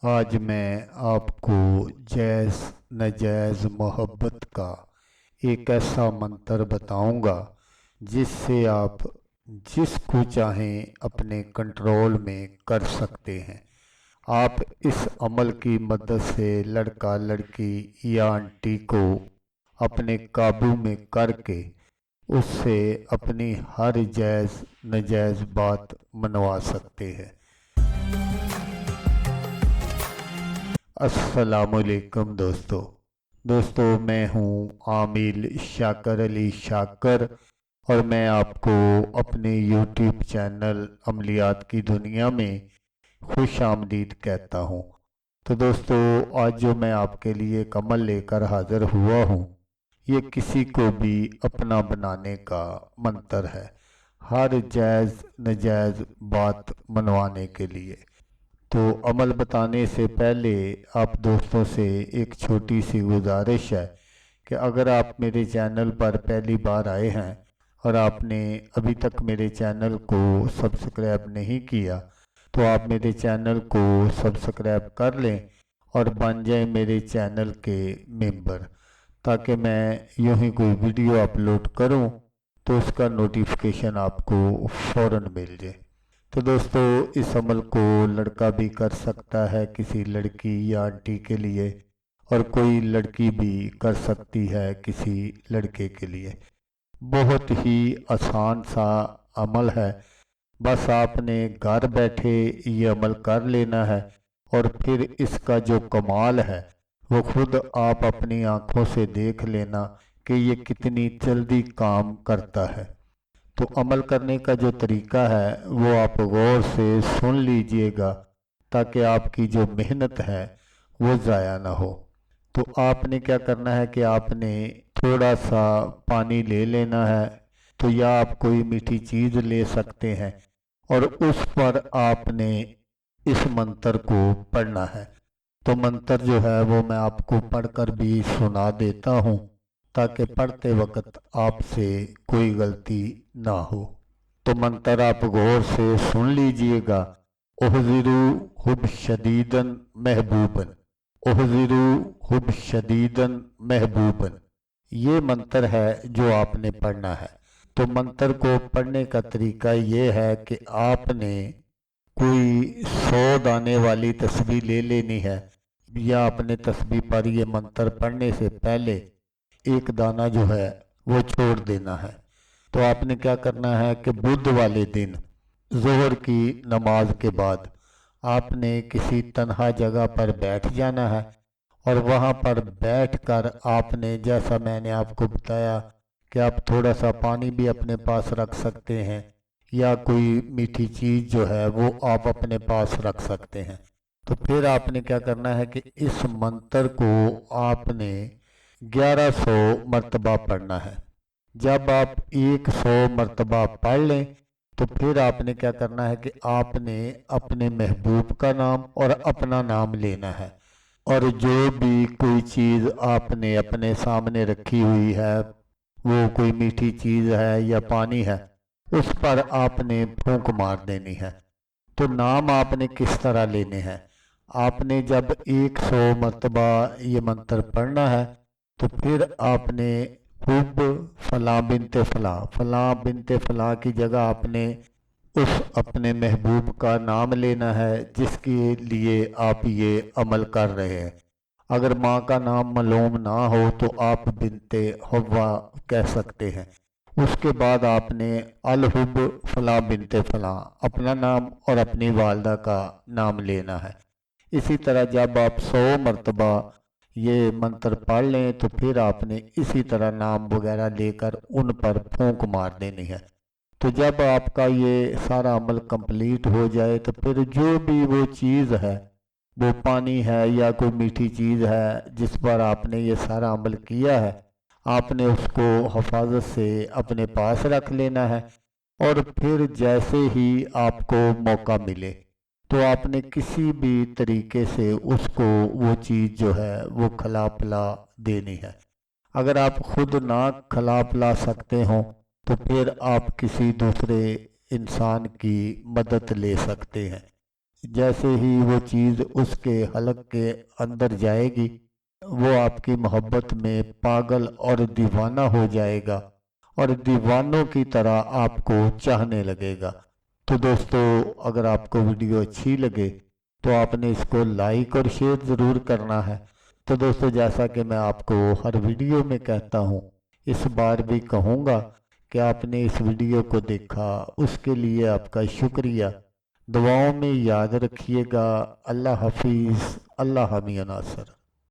आज मैं आपको जैज़ नाजायज़ मोहब्बत का एक ऐसा मंत्र बताऊंगा जिससे आप जिसको चाहें अपने कंट्रोल में कर सकते हैं। आप इस अमल की मदद से लड़का लड़की या आंटी को अपने काबू में करके उससे अपनी हर जायज़ नाजायज़ बात मनवा सकते हैं। अस्सलामुअलैकुम दोस्तों मैं हूँ आमिल शाकर अली शाकर और मैं आपको अपने यूट्यूब चैनल अमलियात की दुनिया में खुश आमदीद कहता हूँ। तो दोस्तों आज जो मैं आपके लिए एक अमल लेकर हाज़िर हुआ हूँ, ये किसी को भी अपना बनाने का मंत्र है, हर जायज़ नाजायज़ बात मनवाने के लिए। तो अमल बताने से पहले आप दोस्तों से एक छोटी सी गुजारिश है कि अगर आप मेरे चैनल पर पहली बार आए हैं और आपने अभी तक मेरे चैनल को सब्सक्राइब नहीं किया तो आप मेरे चैनल को सब्सक्राइब कर लें और बन जाए मेरे चैनल के मेंबर, ताकि मैं यूं ही कोई वीडियो अपलोड करूं तो उसका नोटिफिकेशन आपको फ़ौरन मिल जाए। तो दोस्तों इस अमल को लड़का भी कर सकता है किसी लड़की या आंटी के लिए, और कोई लड़की भी कर सकती है किसी लड़के के लिए। बहुत ही आसान सा अमल है, बस आपने घर बैठे ये अमल कर लेना है और फिर इसका जो कमाल है वो खुद आप अपनी आंखों से देख लेना कि ये कितनी जल्दी काम करता है। तो अमल करने का जो तरीका है वो आप गौर से सुन लीजिएगा ताकि आपकी जो मेहनत है वो ज़ाया ना हो। तो आपने क्या करना है कि आपने थोड़ा सा पानी ले लेना है, तो या आप कोई मीठी चीज़ ले सकते हैं और उस पर आपने इस मंत्र को पढ़ना है। तो मंत्र जो है वो मैं आपको पढ़कर भी सुना देता हूँ ताकि पढ़ते वक्त आपसे कोई गलती ना हो। तो मंत्र आप गौर से सुन लीजिएगा। उहज़िरू हुब शदीदन महबूबन, उहज़िरू हुब शदीदन महबूबन, ये मंत्र है जो आपने पढ़ना है। तो मंत्र को पढ़ने का तरीका ये है कि आपने कोई 100 दाने वाली तस्बीह ले लेनी है, या अपने तस्बीह पर ये मंत्र पढ़ने से पहले एक दाना जो है वो छोड़ देना है। तो आपने क्या करना है कि बुध वाले दिन ज़ोहर की नमाज के बाद आपने किसी तन्हा जगह पर बैठ जाना है और वहाँ पर बैठकर आपने, जैसा मैंने आपको बताया कि आप थोड़ा सा पानी भी अपने पास रख सकते हैं या कोई मीठी चीज़ जो है वो आप अपने पास रख सकते हैं। तो फिर आपने क्या करना है कि इस मंत्र को आपने 1100 मरतबा पढ़ना है। जब आप 100 मरतबा पढ़ लें तो फिर आपने क्या करना है कि आपने अपने महबूब का नाम और अपना नाम लेना है, और जो भी कोई चीज़ आपने अपने सामने रखी हुई है, वो कोई मीठी चीज़ है या पानी है, उस पर आपने फूंक मार देनी है। तो नाम आपने किस तरह लेने हैं, आपने जब 100 मरतबा ये मंत्र पढ़ना है तो फिर आपने हुब फलां बिनते फलां, फलां बिनते फलां की जगह आपने उस अपने महबूब का नाम लेना है जिसके लिए आप ये अमल कर रहे हैं। अगर माँ का नाम मालूम ना हो तो आप बिनते हवा कह सकते हैं। उसके बाद आपने अल हुब फलां बिनते फलां अपना नाम और अपनी वालदा का नाम लेना है। इसी तरह जब आप 100 मरतबा ये मंत्र पढ़ लें तो फिर आपने इसी तरह नाम वगैरह लेकर उन पर फूंक मार देनी है। तो जब आपका ये सारा अमल कंप्लीट हो जाए तो फिर जो भी वो चीज़ है, वो पानी है या कोई मीठी चीज़ है जिस पर आपने ये सारा अमल किया है, आपने उसको हिफाजत से अपने पास रख लेना है। और फिर जैसे ही आपको मौका मिले तो आपने किसी भी तरीके से उसको वो चीज़ जो है वो खिला पिला देनी है। अगर आप खुद ना खिला पिला सकते हों तो फिर आप किसी दूसरे इंसान की मदद ले सकते हैं। جیسے ہی وہ چیز اس کے حلق کے اندر جائے گی وہ آپ کی محبت میں پاگل اور دیوانہ ہو جائے گا اور دیوانوں کی طرح آپ کو چاہنے لگے گا۔ تو دوستو، اگر آپ کو ویڈیو اچھی لگے تو آپ نے اس کو لائک اور شیئر ضرور کرنا ہے۔ تو دوستو، جیسا کہ میں آپ کو ہر ویڈیو میں کہتا ہوں، اس بار بھی کہوں گا کہ آپ نے اس ویڈیو کو دیکھا، اس کے لیے آپ کا شکریہ۔ دعاؤں میں یاد رکھیے گا۔ اللہ حافظ۔ اللہ حامی ناصر۔